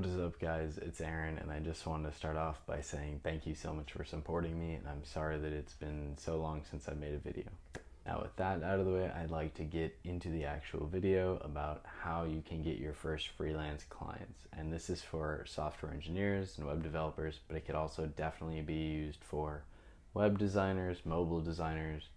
What is up, guys? It's Aaron, and I just wanted to start off by saying thank you so much for supporting me, and I'm sorry that it's been so long since I made a video. Now, with that out of the way, I'd like to get into the actual video about how you can get your first freelance clients. And this is for software engineers and web developers, but it could also definitely be used for web designers, mobile developers,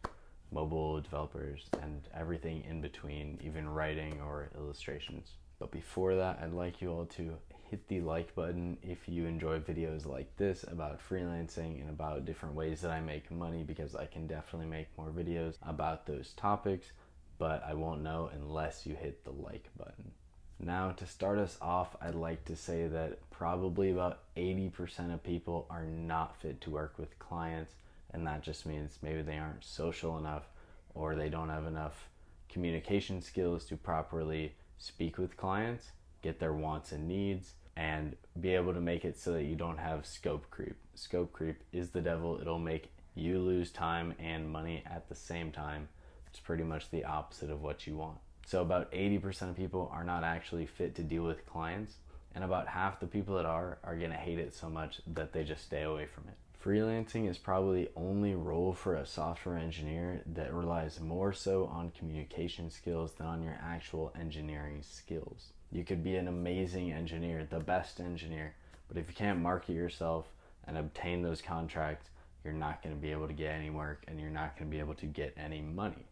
and everything in between, even writing or illustrations. But before that, I'd like you all to hit the like button if you enjoy videos like this about freelancing and about different ways that I make money, because I can definitely make more videos about those topics, but I won't know unless you hit the like button. Now, to start us off, I'd like to say that probably about 80% of people are not fit to work with clients, and that just means maybe they aren't social enough or they don't have enough communication skills to properly speak with clients, get their wants and needs, and be able to make it so that you don't have scope creep. Scope creep is the devil. It'll make you lose time and money at the same time. It's pretty much the opposite of what you want. So about 80% of people are not actually fit to deal with clients, and about half the people that are gonna hate it so much that they just stay away from it. Freelancing is probably the only role for a software engineer that relies more so on communication skills than on your actual engineering skills. You could be an amazing engineer, the best engineer, but if you can't market yourself and obtain those contracts, you're not going to be able to get any work, and you're not going to be able to get any money.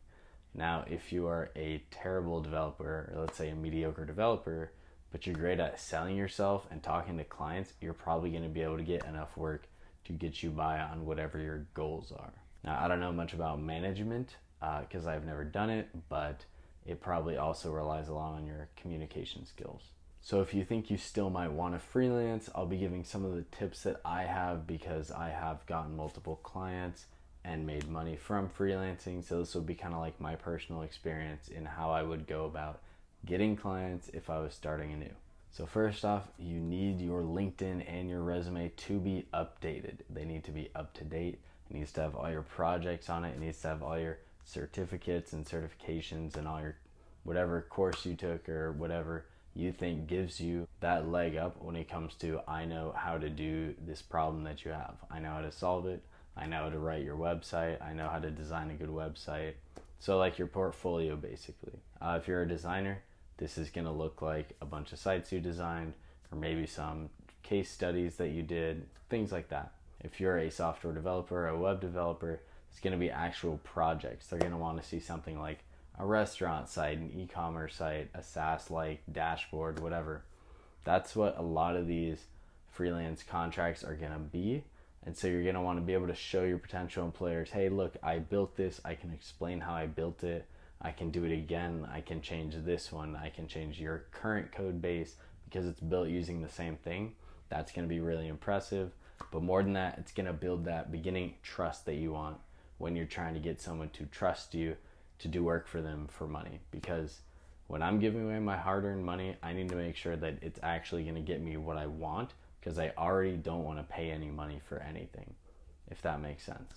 Now, if you are a terrible developer, or let's say a mediocre developer, but you're great at selling yourself and talking to clients, you're probably going to be able to get enough work to get you by on whatever your goals are. Now, I don't know much about management because I've never done it, but it probably also relies a lot on your communication skills. So if you think you still might want to freelance, I'll be giving some of the tips that I have, because I have gotten multiple clients and made money from freelancing. So this will be kind of like my personal experience in how I would go about getting clients if I was starting anew. So first off, you need your LinkedIn and your resume to be updated. They need to be up to date. It needs to have all your projects on it. It needs to have all your certificates and certifications and all your whatever course you took or whatever you think gives you that leg up when it comes to, I know how to do this problem that you have. I know how to solve it. I know how to write your website. I know how to design a good website. So like your portfolio, basically. If you're a designer, this is going to look like a bunch of sites you designed, or maybe some case studies that you did, things like that. If you're a software developer or a web developer, it's going to be actual projects. They're going to want to see something like a restaurant site, an e-commerce site, a SaaS-like dashboard, whatever. That's what a lot of these freelance contracts are going to be. And so you're going to want to be able to show your potential employers, hey, look, I built this. I can explain how I built it. I can do it again. I can change this one. I can change your current code base because it's built using the same thing. That's going to be really impressive. But more than that, it's going to build that beginning trust that you want when you're trying to get someone to trust you to do work for them for money. Because when I'm giving away my hard-earned money, I need to make sure that it's actually going to get me what I want, because I already don't want to pay any money for anything, if that makes sense.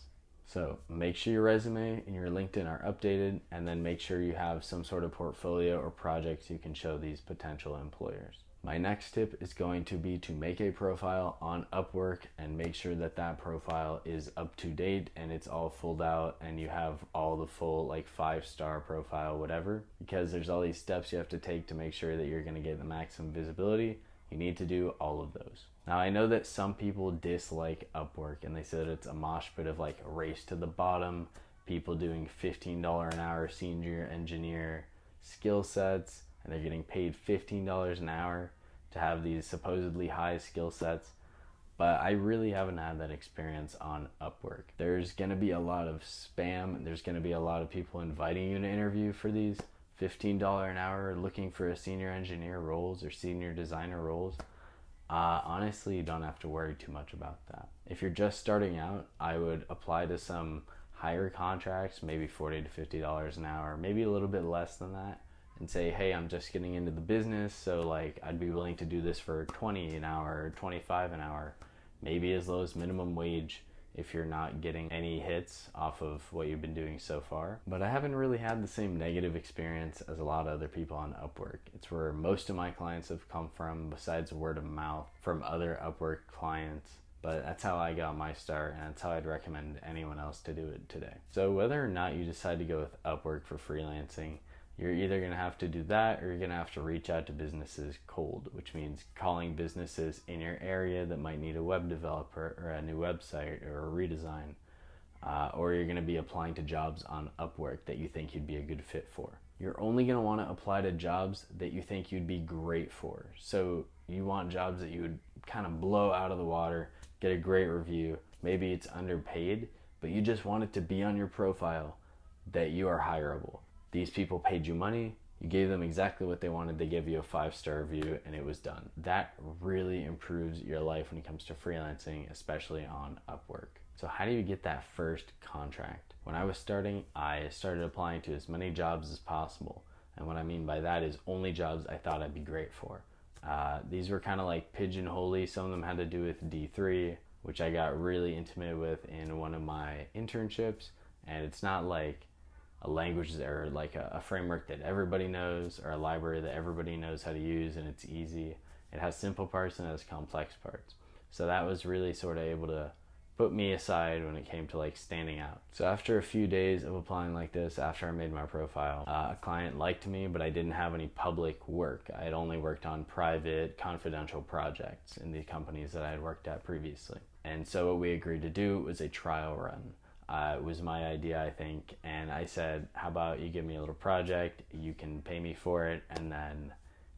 So make sure your resume and your LinkedIn are updated, and then make sure you have some sort of portfolio or projects you can show these potential employers. My next tip is going to be to make a profile on Upwork and make sure that that profile is up to date and it's all filled out and you have all the full like 5-star profile, whatever, because there's all these steps you have to take to make sure that you're going to get the maximum visibility. You need to do all of those. Now, I know that some people dislike Upwork and they say that it's a mosh pit of like a race to the bottom, people doing $15 an hour senior engineer skill sets, and they're getting paid $15 an hour to have these supposedly high skill sets. But I really haven't had that experience on Upwork. There's gonna be a lot of spam. There's gonna be a lot of people inviting you to interview for these $15 an hour looking for a senior engineer roles or senior designer roles. Honestly, you don't have to worry too much about that. If you're just starting out, I would apply to some higher contracts, maybe $40 to $50 an hour, maybe a little bit less than that, and say, hey, I'm just getting into the business, so like I'd be willing to do this for $20 an hour or $25 an hour, maybe as low as minimum wage if you're not getting any hits off of what you've been doing so far. But I haven't really had the same negative experience as a lot of other people on Upwork. It's where most of my clients have come from, besides word of mouth from other Upwork clients. But that's how I got my start, and that's how I'd recommend anyone else to do it today. So whether or not you decide to go with Upwork for freelancing, you're either going to have to do that, or you're going to have to reach out to businesses cold, which means calling businesses in your area that might need a web developer or a new website or a redesign, or you're going to be applying to jobs on Upwork that you think you'd be a good fit for. You're only going to want to apply to jobs that you think you'd be great for. So you want jobs that you would kind of blow out of the water, get a great review. Maybe it's underpaid, but you just want it to be on your profile that you are hireable. These people paid you money, you gave them exactly what they wanted, they gave you a 5-star review, and it was done. That really improves your life when it comes to freelancing, especially on Upwork. So how do you get that first contract? When I was starting, I started applying to as many jobs as possible. And what I mean by that is only jobs I thought I'd be great for. These were kind of like pigeonholey. Some of them had to do with D3, which I got really intimate with in one of my internships. And it's not like a language or like a framework that everybody knows, or a library that everybody knows how to use and it's easy. It has simple parts and it has complex parts. So that was really sort of able to put me aside when it came to like standing out. So after a few days of applying like this, after I made my profile, a client liked me, but I didn't have any public work. I had only worked on private, confidential projects in the companies that I had worked at previously. And so what we agreed to do was a trial run. It was my idea, I think, and I said, how about you give me a little project, you can pay me for it, and then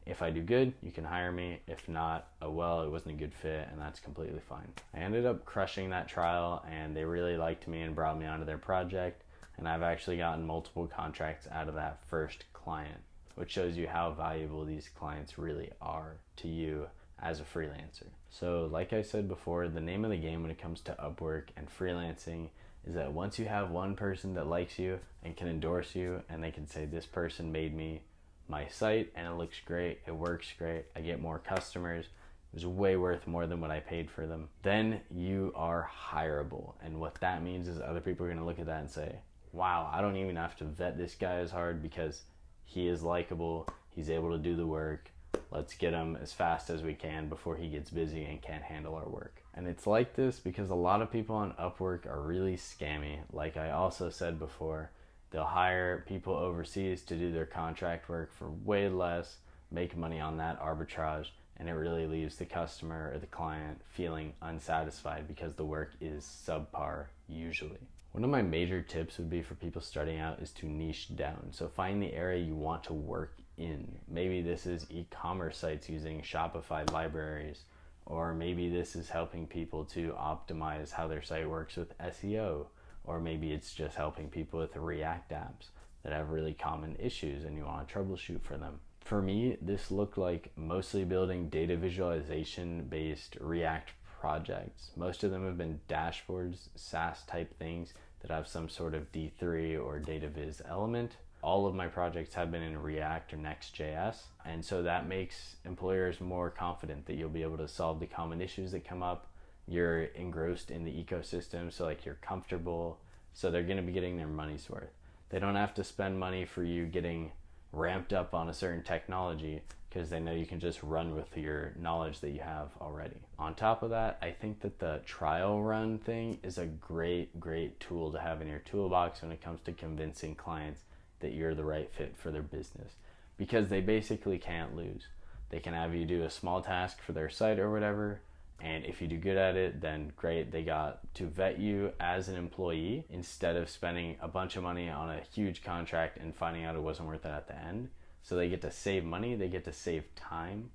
if I do good, you can hire me. If not, oh well, it wasn't a good fit, and that's completely fine. I ended up crushing that trial, and they really liked me and brought me onto their project, and I've actually gotten multiple contracts out of that first client, which shows you how valuable these clients really are to you as a freelancer. So like I said before, the name of the game when it comes to Upwork and freelancing is that once you have one person that likes you and can endorse you, and they can say, this person made me my site and it looks great, it works great, I get more customers, it was way worth more than what I paid for them, then you are hireable. And what that means is other people are going to look at that and say, wow, I don't even have to vet this guy as hard because he is likable, he's able to do the work, let's get him as fast as we can before he gets busy and can't handle our work. And it's like this because a lot of people on Upwork are really scammy. Like I also said before, they'll hire people overseas to do their contract work for way less, make money on that arbitrage, and it really leaves the customer or the client feeling unsatisfied because the work is subpar usually. One of my major tips would be for people starting out is to niche down. So find the area you want to work in. Maybe this is e-commerce sites using Shopify libraries, or maybe this is helping people to optimize how their site works with SEO, or maybe it's just helping people with React apps that have really common issues and you want to troubleshoot for them. For me, this looked like mostly building data visualization based React projects. Most of them have been dashboards, SaaS type things that have some sort of D3 or data viz element. All of my projects have been in React or Next.js, and so that makes employers more confident that you'll be able to solve the common issues that come up. You're engrossed in the ecosystem, so like you're comfortable, so they're going to be getting their money's worth. They don't have to spend money for you getting ramped up on a certain technology because they know you can just run with your knowledge that you have already. On top of that, I think that the trial run thing is a great tool to have in your toolbox when it comes to convincing clients that you're the right fit for their business, because they basically can't lose. They can have you do a small task for their site or whatever, and if you do good at it, then great, they got to vet you as an employee instead of spending a bunch of money on a huge contract and finding out it wasn't worth it at the end. So they get to save money, they get to save time,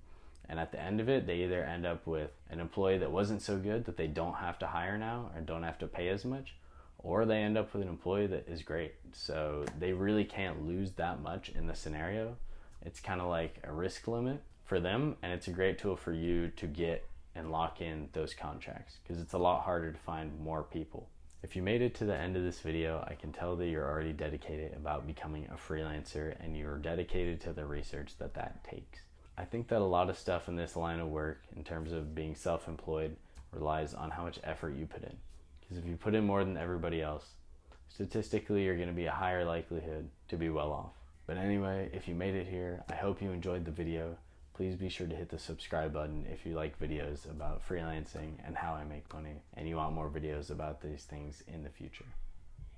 and at the end of it, they either end up with an employee that wasn't so good that they don't have to hire now or don't have to pay as much, or they end up with an employee that is great. So they really can't lose that much in the scenario. It's kind of like a risk limit for them, and it's a great tool for you to get and lock in those contracts because it's a lot harder to find more people. If you made it to the end of this video, I can tell that you're already dedicated about becoming a freelancer and you're dedicated to the research that takes. I think that a lot of stuff in this line of work in terms of being self-employed relies on how much effort you put in. Because if you put in more than everybody else, statistically you're going to be a higher likelihood to be well off. But anyway, if you made it here, I hope you enjoyed the video. Please be sure to hit the subscribe button if you like videos about freelancing and how I make money, and you want more videos about these things in the future.